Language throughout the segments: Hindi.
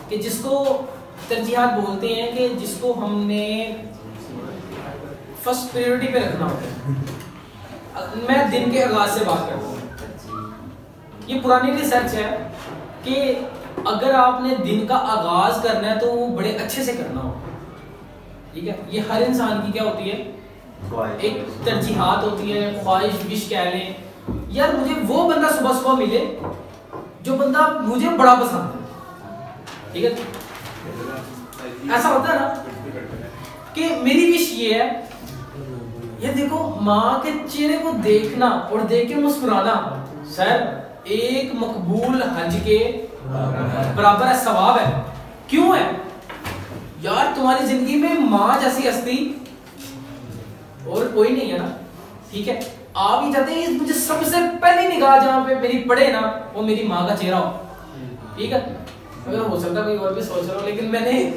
कि जिसको तरजीहात बोलते हैं कि जिसको हमने फर्स्ट प्रायोरिटी पे रखना होता है। मैं दिन के आगाज से बात करता हूँ। ये पुरानी रिसर्च है कि अगर आपने दिन का आगाज करना है तो वो बड़े अच्छे से करना हो, ठीक है। ये हर इंसान की क्या होती है, एक तरजीहात होती है, ख्वाहिश, विश कह लें। यार मुझे वो बंदा सुबह सुबह मिले जो बंदा मुझे बड़ा पसंद है, ठीक है। ऐसा होता है ना कि मेरी विश ये है, ये देखो माँ के चेहरे को देखना और देख के मुस्कुराना सर एक मकबूल हज के बराबर है, सवाब है। क्यों है यार, तुम्हारी जिंदगी में माँ जैसी हस्ती और कोई नहीं है ना, ठीक है। आप ही चाहते हैं मुझे सबसे पहली निगाह जहां पे मेरी पड़े ना वो मेरी माँ का चेहरा हो, ठीक है। अगर हो सकता कोई और भी सोच रहा हो, लेकिन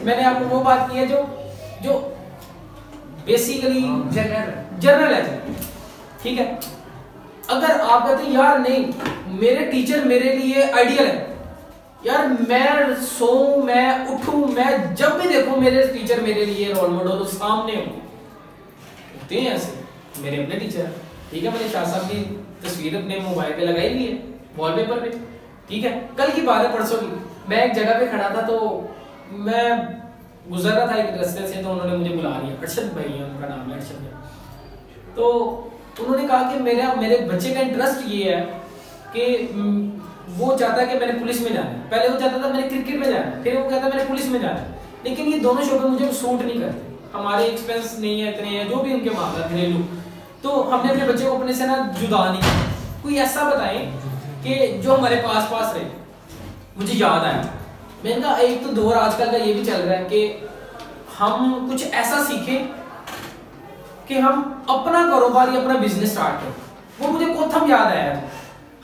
मैंने आपको वो बात की है जो बेसिकली जनरल है, ठीक है। अगर आप कहते हैं यार नहीं मेरे टीचर मेरे लिए आइडियल है, यार मैं सोऊं मैं उठूं मैं जब भी देखूं मेरे टीचर मेरे लिए रोल मॉडल सामने होते हैं। ऐसे मेरे अपने टीचर हैं, ठीक है। मैंने शाह साहब की तस्वीर अपने मोबाइल पे लगाई हुई है, वॉलपेपर पे, ठीक है। कल की बात है, परसों की, मैं एक जगह पे खड़ा था तो मैं गुजर रहा था एक रास्ते से, तो उन्होंने मुझे बुला लिया, अरशद भाई है उनका नाम है, अरशद भाई। तो उन्होंने कहा कि मेरे बच्चे का इंटरेस्ट ये है कि वो चाहता है कि मैंने पुलिस में जाना है। पहले वो चाहता था मैंने क्रिकेट में जाना है, फिर वो कहता मैंने पुलिस में जाना है। लेकिन ये दोनों शोबे मुझे सूट नहीं करते, हमारे एक्सपेंस नहीं है इतने हैं, जो भी उनके मामला घरेलू, तो हमने अपने बच्चे को अपने से ना जुदा नहीं किया। कोई ऐसा बताएं कि जो हमारे पास रहे। मुझे याद आया, मैंने कहा एक तो दौर आजकल का ये भी चल रहा है कि हम कुछ ऐसा सीखें कि हम अपना कारोबार या अपना बिजनेस स्टार्ट करें। वो मुझे कोथम याद आया,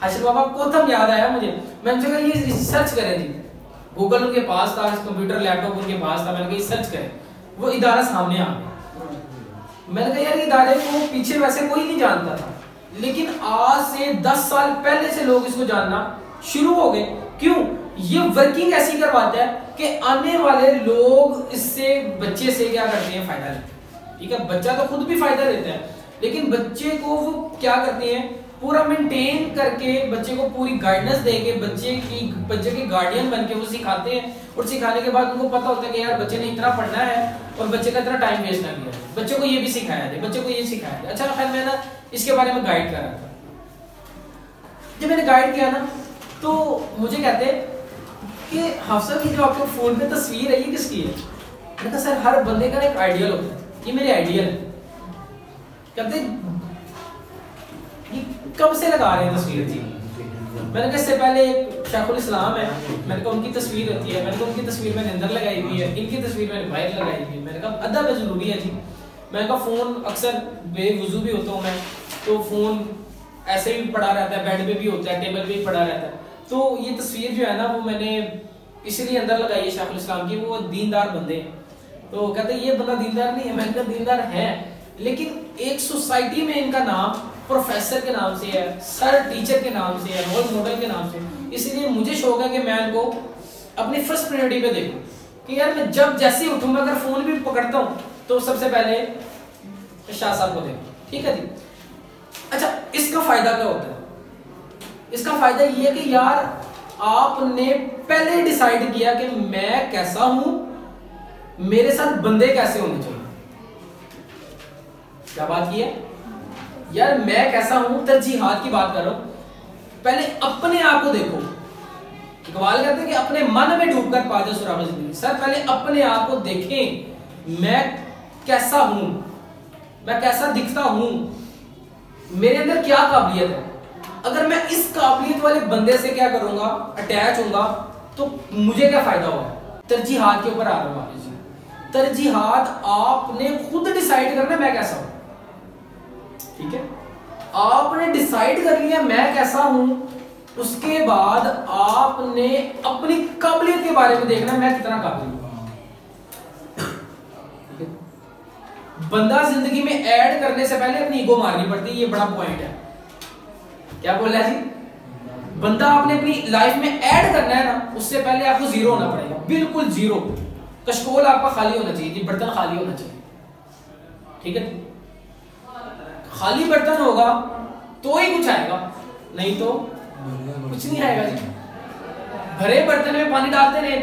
हाशिर बाबा कोथम याद आया मुझे। मैंने कहा ये सर्च करें जी, गूगल उनके पास था, कंप्यूटर लैपटॉप उनके पास था, मैंने कहा ये सर्च करें, वो इदारा सामने आ गया। मैंने कहा यार ये इदारे को पीछे वैसे कोई नहीं जानता था, लेकिन आज से 10 साल पहले से लोग इसको जानना शुरू हो गए। क्यों? ये वर्किंग ऐसी करवाता है कि आने वाले लोग इससे बच्चे से क्या करते हैं, फायदा लेते हैं, ठीक है। बच्चा तो खुद भी फायदा लेता है, लेकिन बच्चे को वो क्या करते हैं, पूरा मेंटेन करके बच्चे को पूरी गाइडेंस देके बच्चे के गार्डियन बनके वो सिखाते हैं। और सिखाने के बाद उनको पता होता है कि यार बच्चे ने इतना पढ़ना है और बच्चे का इतना टाइम वेस्ट ना किया, बच्चे को ये भी सिखाया जाए, बच्चे को ये सिखाया जाए। अच्छा खैर मैं ना इसके बारे में गाइड कर रहा था। जब मैंने गाइड किया ना तो मुझे कहते कि हाफसा की जो आपके फोन पे तस्वीर है ये किसकी है? मैंने कहा सर हर बंदे का एक आइडियल होता है, ये मेरे आइडियल है। कहते ये कब से लगा रहे हैं तस्वीर जी? मैंने कहा इससे पहले शेखुल इस्लाम है, मैंने कहा उनकी तस्वीर होती है, मैंने कहा उनकी तस्वीर मैंने अंदर लगाई हुई है, इनकी तस्वीर मैंने बाहर लगाई हुई है। मैंने कहा अदब जरूरी है जी। मैंने कहा फोन अक्सर बेवुजू भी होता हूँ मैं, तो फोन ऐसे भी पड़ा रहता है, बेड पे भी होता है, टेबल पे भी पड़ा रहता है। तो ये तस्वीर जो है ना वो मैंने इसलिए अंदर लगाई है शेखुल इस्लाम की, वो दीनदार बंदे हैं। तो कहते ये बंदा दीनदार नहीं है, मैंने कहा दीनदार है, लेकिन एक सोसाइटी में इनका नाम प्रोफेसर के नाम से है, सर टीचर के नाम से है, रोल मॉडल के नाम से, इसलिए मुझे शौक है कि मैं इनको अपनी फर्स्ट प्रायोरिटी पे देखूं कि यार मैं जब जैसे उठूंगा अगर फोन भी पकड़ता हूं तो सबसे पहले शाह साहब को देखूं, ठीक है जी। अच्छा इसका फायदा क्या होता है? इसका फायदा ये है कि यार आपने पहले डिसाइड किया कि मैं कैसा हूं, मेरे साथ बंदे कैसे होने चाहिए। क्या बात की है यार, मैं कैसा हूं, तरजीहात की बात कर रहा हूं। पहले अपने आप को देखो। इकबाल कहते हैं कि अपने मन में डूबकर पा जाओ सुराग जिंदगी। सर पहले अपने आप को देखें, मैं कैसा हूं, मैं कैसा दिखता हूं, मेरे अंदर क्या काबिलियत है। अगर मैं इस काबिलियत वाले बंदे से क्या करूंगा, अटैच होऊंगा, तो मुझे क्या फायदा होगा। तरजीहात के ऊपर आ रहा हूं। तरजीहात आपने खुद डिसाइड करना मैं कैसा हूं, ठीक है। आपने डिसाइड कर लिया मैं कैसा हूं, उसके बाद आपने अपनी काबिलियत के बारे में देखना मैं कितना काबिल हूं। बंदा जिंदगी में ऐड करने से पहले अपनी ईगो मारनी पड़ती है, ये बड़ा पॉइंट है। क्या बोला जी? बंदा आपने अपनी लाइफ में ऐड करना है ना, उससे पहले आपको जीरो होना पड़ेगा, बिल्कुल जीरो। कशकोल आपका खाली होना चाहिए, बर्तन खाली होना चाहिए, ठीक है। खाली बर्तन होगा तो ही कुछ आएगा, नहीं तो कुछ नहीं आएगा जी। भरे बर्तन में पानी डालते रहे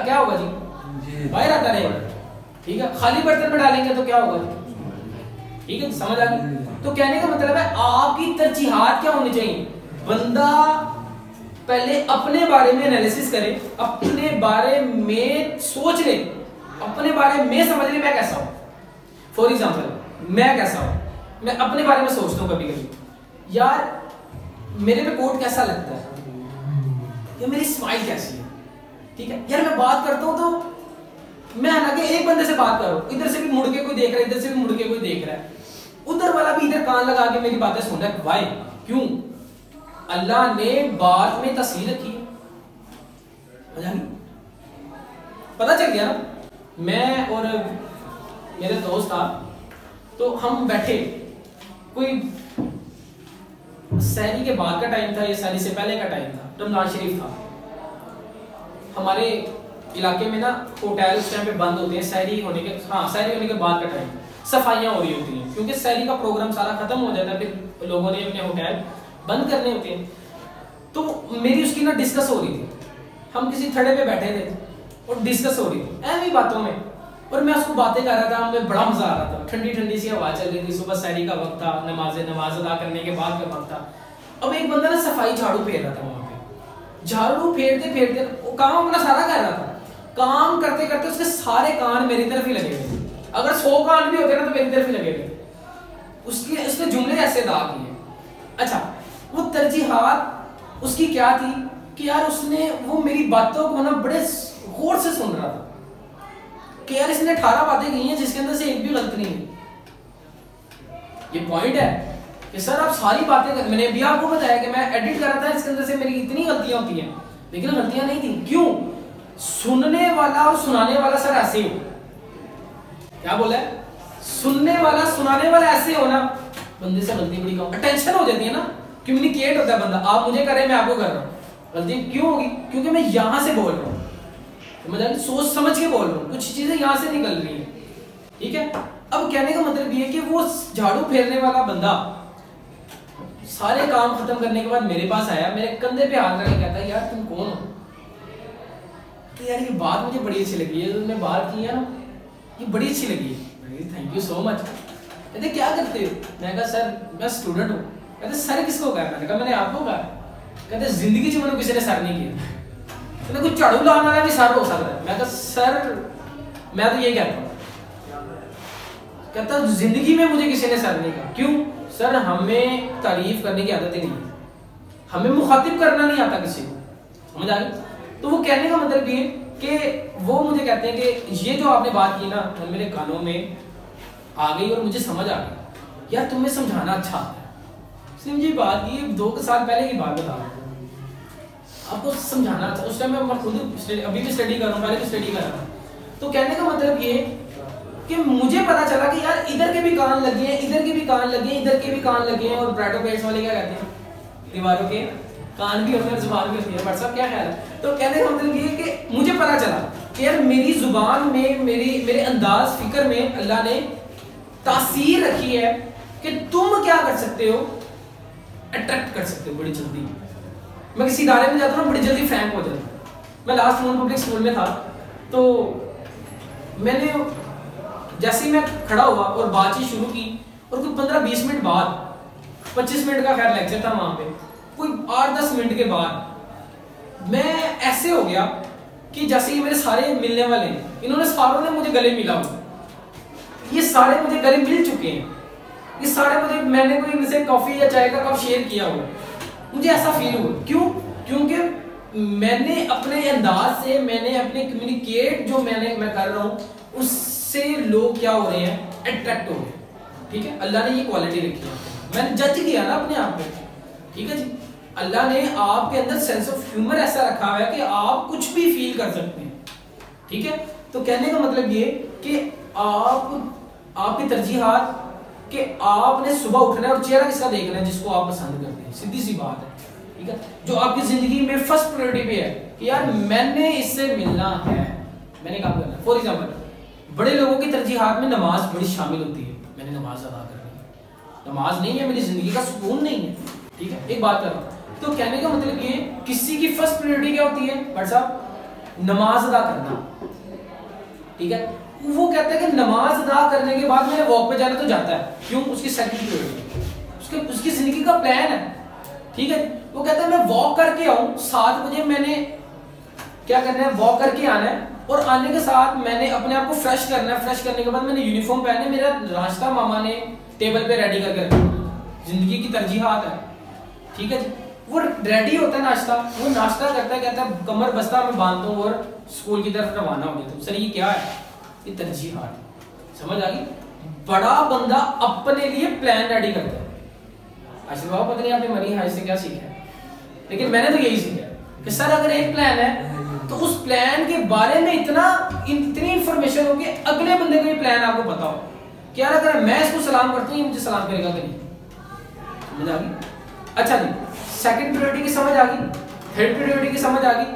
क्या होगा जी, बाहर आता रहेगा, ठीक है। खाली बर्तन में डालेंगे तो क्या होगा जी, ठीक है, समझ आ गई। तो कहने का मतलब है आपकी तरजीहात क्या होनी चाहिए। बंदा पहले अपने बारे में एनालिसिस करे, अपने बारे में सोच ले, अपने बारे में समझ ले मैं कैसा हूं। फॉर एग्जाम्पल मैं कैसा हूं, मैं अपने बारे में सोचता हूं कभी कभी, यार मेरे पे कोट कैसा लगता है, या मेरी स्माइल कैसी है, ठीक है। यार मैं बात करता हूं तो मैं हालांकि एक बंदे से बात करो, इधर से भी मुड़ के कोई देख रहा है, इधर से भी मुड़ के कोई देख रहा है, उधर वाला भी इधर कान लगा के मेरी बातें सुन रहा है। वाई, क्यों? अल्लाह ने बात में तस्वीर रखी है, पता चल गया ना। मैं और मेरे दोस्त था, तो हम बैठे, कोई सहरी के बाद का टाइम था, ये सहरी से पहले का टाइम था, रमजान शरीफ था। हमारे इलाके में ना होटल उस टाइम पे बंद होते हैं, सहरी होने के, हाँ सहरी होने के बाद का टाइम, सफाइयाँ हो रही होती हैं, क्योंकि सहरी का प्रोग्राम सारा खत्म हो जाता है, फिर लोगों ने अपने होटल बंद करने होते हैं। तो मेरी उसकी ना डिस्कस हो रही थी, हम किसी थड़े पे बैठे थे और डिस्कस हो रही थी ऐसी बातों में, और मैं उसको बातें कर रहा था, हमें बड़ा मजा आ रहा था, ठंडी ठंडी सी हवा चल रही थी, सुबह सहरी का वक्त था, नमाज अदा करने के बाद का वक्त था। अब एक बंदा ना सफाई झाड़ू फेर रहा था, वहां पे झाड़ू फेरते फेरते वो काम अपना सारा कर रहा था, काम करते करते उसके सारे कान मेरी तरफ ही लगे हुए, अगर 100 कान भी होते ना तो मेरी तरफ ही लगे हुए। उसके जुमले ऐसे अदा किए। अच्छा, वो तरजीहात उसकी क्या थी कि यार उसने वो मेरी बातों को ना बड़े गौर से सुन रहा था कि यार इसने 18 बातें की हैं जिसके अंदर से एक भी गलत नहीं है। ये पॉइंट है कि सर आप सारी बातें मैंने भी आपको बताया कि मैं एडिट कर रहा था, इसके अंदर से मेरी इतनी गलतियां होती हैं, लेकिन गलतियां नहीं थी। क्यों? सुनने वाला और सुनाने वाला सर ऐसे हो, क्या बोला है, सुनने वाला सुनाने वाला ऐसे हो ना, बंदे से गलती बड़ी कम, अटेंशन हो जाती है ना, कम्युनिकेट होता है बंदा, आप मुझे कर रहे हैं मैं आपको कर रहा हूँ। गलती क्यों होगी? क्योंकि मैं यहां से बोल रहा हूँ, सोच समझ के बोल रहा हूँ, कुछ चीजें यहां से निकल रही है, ठीक है। अब कहने का मतलब ये है कि वो झाड़ू फेरने वाला बंदा सारे काम खत्म करने के बाद मेरे पास आया, मेरे कंधे पे हाथ रख के कहता है यार तुम कौन हो? तो यार ये बात मुझे बड़ी अच्छी लगी है, तुमने बात की है ना, ये बड़ी अच्छी लगी है, थैंक यू सो मच। कहते क्या करते हो? मैं कहा सर मैं स्टूडेंट हूँ। कहते सर किसको कहा? मैंने कहा मैंने आपको कहा। कहते जिंदगी से मैंने किसी ने सर नहीं किया, कहते कुछ झाड़ू लगाने वाला भी सर हो सकता है। मैं कहा सर मैं तो ये कहता हूँ, कहता जिंदगी में मुझे किसी ने सर नहीं कहा। क्यों? सर हमें तारीफ करने की आदत ही नहीं है, हमें मुखातिब करना नहीं आता किसी को, समझ आ गई? तो वो कहने का मतलब ये कि वो मुझे कहते हैं कि ये जो आपने बात की ना मेरे कानों में आ गई और मुझे समझ आ गई, यार तुम्हें समझाना अच्छा आता है। इसलिए मुझे बात की 2 साल पहले की बात बता रहा हूँ आपको, समझाना अच्छा। उस टाइम मैं खुद अभी भी स्टडी कर रहा हूँ, पहले भी स्टडी कर रहा हूँ। तो कहने का मतलब ये कि मुझे पता चला कि यार इधर के भी कान लगे हैं, इधर के भी कान लगे हैं, इधर के भी कान लगे हैं, और ब्राइटो पेट्स वाले क्या कहते हैं, दीवारों के कान भी होते हैं, जुबान भी होती है। बट साहब क्या ख्याल है? तो कहने का मतलब ये कि मुझे पता चला कि यार मेरी जुबान में, मेरे अंदाज फिक्र में अल्लाह ने तासीर रखी है कि तुम क्या कर सकते हो, अट्रैक्ट कर सकते हो बड़ी जल्दी। मैं किसी इदारे में जाता हूँ बड़ी जल्दी फ्रैंक हो जाता हूँ। मैं लास्ट नॉन पब्लिक स्कूल में था, तो मैंने जैसे ही मैं खड़ा हुआ और बातचीत शुरू की, और कुछ 15-20 मिनट बाद, 25 मिनट का खैर लेक्चर था वहां पे, कोई 8-10 मिनट के बाद मैं ऐसे हो गया कि जैसे ये मेरे सारे मिलने वाले हैं, इन्होंने सारों ने मुझे गले मिला हुआ, ये सारे मुझे गले मिल चुके हैं, ये सारे मुझे, मैंने कोई इनसे कॉफी या चाय का कप शेयर किया हुआ, मुझे ऐसा फील हुआ। क्यों? क्योंकि मैंने अपने अंदाज से, मैंने अपने कम्युनिकेट जो मैं कर रहा हूँ उससे लोग क्या हो रहे हैं, अट्रैक्ट हो रहे हैं, ठीक है। अल्लाह ने ये क्वालिटी रखी है, मैंने जज किया ना अपने आप में, ठीक है जी। अल्लाह ने आपके अंदर सेंस ऑफ ह्यूमर ऐसा रखा हुआ है कि आप कुछ भी फील कर सकते हैं, ठीक है। तो कहने का मतलब ये कि आपकी तरजीहात कि आपने सुबह उठना है और चेहरा किसका देखना है, जिसको आप पसंद करते हैं, सीधी सी बात है। ठीक है, जो आपकी जिंदगी में फर्स्ट प्रायोरिटी पे है कि यार मैंने इससे मिलना है, मैंने काम करना है। फॉर एग्जाम्पल बड़े लोगों की तरजीहात में नमाज बड़ी शामिल होती है, मैंने नमाज अदा करनी है, नमाज नहीं है मेरी जिंदगी का सुकून नहीं है, ठीक है, एक बात कर रहा हूं। तो कहने का मतलब ये किसी की फर्स्ट प्रायोरिटी क्या होती है भाई साहब, नमाज अदा करना, ठीक है, वो कहता है कि नमाज अदा करने के बाद मैंने वॉक पे जाना, तो जाता है, क्यों, उसकी सेकंड प्रायोरिटी, उसकी जिंदगी का प्लान है, ठीक है, वो कहता है मैं वॉक करके आऊं 7 बजे, मैंने क्या करना है, वॉक करके आना है, और आने के साथ मैंने अपने आप को फ्रेश करना है, फ्रेश करने के बाद मैंने यूनिफॉर्म पहने, मेरा नाश्ता मामा ने टेबल पे रेडी करके रखा, जिंदगी की तरजीहात है, ठीक है जी, वो रेडी होता है नाश्ता, वो नाश्ता करता है, कहता है कमर बस्ता मैं बांधता हूँ और स्कूल की तरफ रवाना हो गया। सर ये क्या है, ये तरजीहात, समझ आ गई। बड़ा बंदा अपने लिए प्लान रेडी करता है। आशीर्वाद पता नहीं आपने मनी हाई से क्या सीखा है, लेकिन मैंने तो यही सीखा कि सर अगर एक प्लान है तो उस प्लान के बारे में इतनी इंफॉर्मेशन हो कि अगले बंदे को ये प्लान आपको पता हो कि यार अगर मैं इसको सलाम करता हूँ ये मुझे सलाम करेगा कि नहीं, समझ आ गई। अच्छा जी, सेकंड प्रायोरिटी की समझ आ गई, थर्ड प्रायोरिटी की समझ आ गई।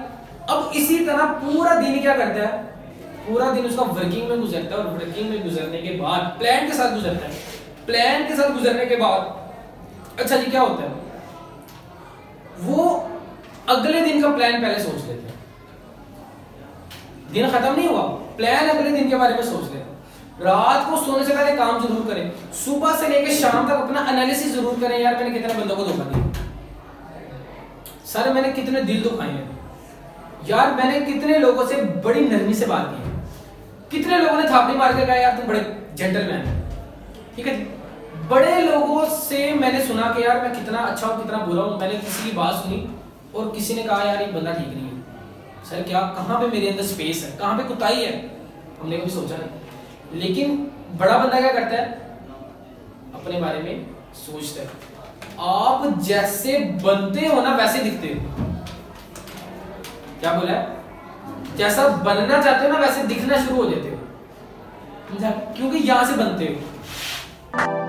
अब इसी तरह पूरा दिन क्या करता है, पूरा दिन उसका वर्किंग में गुजरता है, और वर्किंग में गुजरने के बाद प्लान के साथ गुजरता है, प्लान के साथ गुजरने के बाद अच्छा जी क्या होता है, वो अगले दिन का प्लान पहले सोच लेते हैं, दिन खत्म नहीं हुआ, प्लान अगले दिन के बारे में सोच लेते हैं, रात को सोने से पहले काम जरूर करें, सुबह से लेकर शाम तक अपना एनालिसिस जरूर करें, यार मैंने कितने बंदों को धोखा दिया, सर मैंने कितने दिल दुखाए हैं, यार मैंने कितने लोगों से बड़ी नरमी से बात की, कितने लोगों ने थापड़ी मार के कहा यार तुम बड़े जेंटलमैन हो, ठीक है, बड़े लोगों से मैंने सुना कि यार मैं कितना अच्छा हूं कितना बुरा हूं, मैंने किसी की बात सुनी और किसी ने कहा यार ये बंदा ठीक नहीं है, सर क्या कहां पे मेरे अंदर स्पेस है, कहां पे कुताई है, हमने कभी सोचा नहीं। लेकिन बड़ा बंदा क्या करता है, अपने बारे में सोचता है, आप जैसे बनते हो ना वैसे दिखते हो, क्या बोला है, जैसा बनना चाहते हो ना वैसे दिखना शुरू हो जाते हो, क्योंकि यहां से बनते हो।